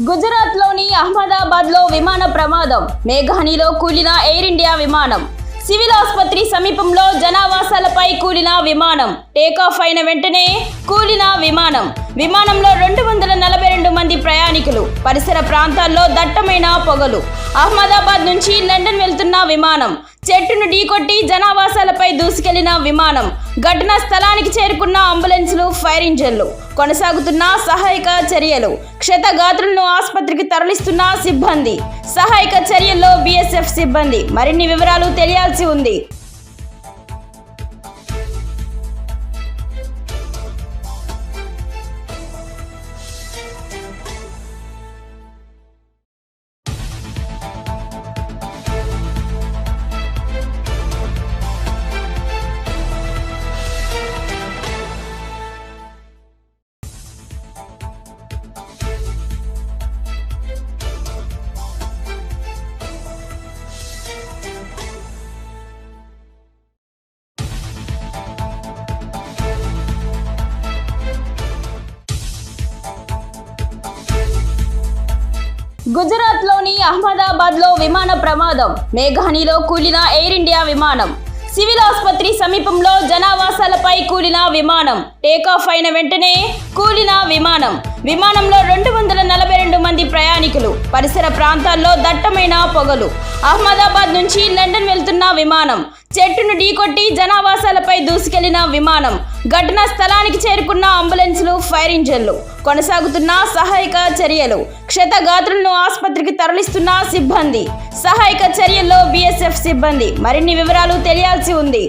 గుజరాత్లోని అహ్మదాబాద్లో విమాన ప్రమాదం. మేఘానిలో కూలిన ఎయిర్ ఇండియా విమానం. సివిల్ ఆసుపత్రి సమీపంలో జనావాసాలపై కూలిన విమానం. టేకాఫ్ అయిన వెంటనే కూలిన విమానం. విమానంలో 242 మంది ప్రయాణికులు. పరిసర ప్రాంతాల్లో దట్టమైన పొగలు. అహ్మదాబాద్ నుంచి లండన్ వెళ్తున్న విమానం చెట్టును ఢీకొట్టి జనావాసాలపై దూసుకెళ్లిన విమానం. ఘటనా స్థలానికి చేరుకున్న అంబులెన్సులు, ఫైర్ ఇంజన్లు. కొనసాగుతున్న సహాయక చర్యలు. క్షతగాత్రులను ఆసుపత్రికి తరలిస్తున్న సిబ్బంది. సహాయక చర్యల్లో బీఎస్ఎఫ్ సిబ్బంది. మరిన్ని వివరాలు తెలియాల్సి ఉంది. గుజరాత్లోని అహ్మదాబాద్లో విమాన ప్రమాదం. మేఘానిలో కూలిన ఎయిర్ ఇండియా విమానం. సివిల్ ఆసుపత్రి సమీపంలో జనావాసాలపై కూలిన విమానం. టేకాఫ్ అయిన వెంటనే కూలిన విమానం. విమానంలో 242 మంది ప్రయాణికులు. పరిసర ప్రాంతాల్లో దట్టమైన పొగలు. అహ్మదాబాద్ నుంచి లండన్ వెళ్తున్న విమానం చెట్టును ఢీకొట్టి జనావాసాలపై దూసుకెళ్లిన విమానం. ఘటనా స్థలానికి చేరుకున్న అంబులెన్సులు, ఫైర్ ఇంజన్లు. కొనసాగుతున్న సహాయక చర్యలు. క్షతగాత్రులను ఆసుపత్రికి తరలిస్తున్న సిబ్బంది. సహాయక చర్యల్లో బీఎస్ఎఫ్ సిబ్బంది. మరిన్ని వివరాలు తెలియాల్సి ఉంది.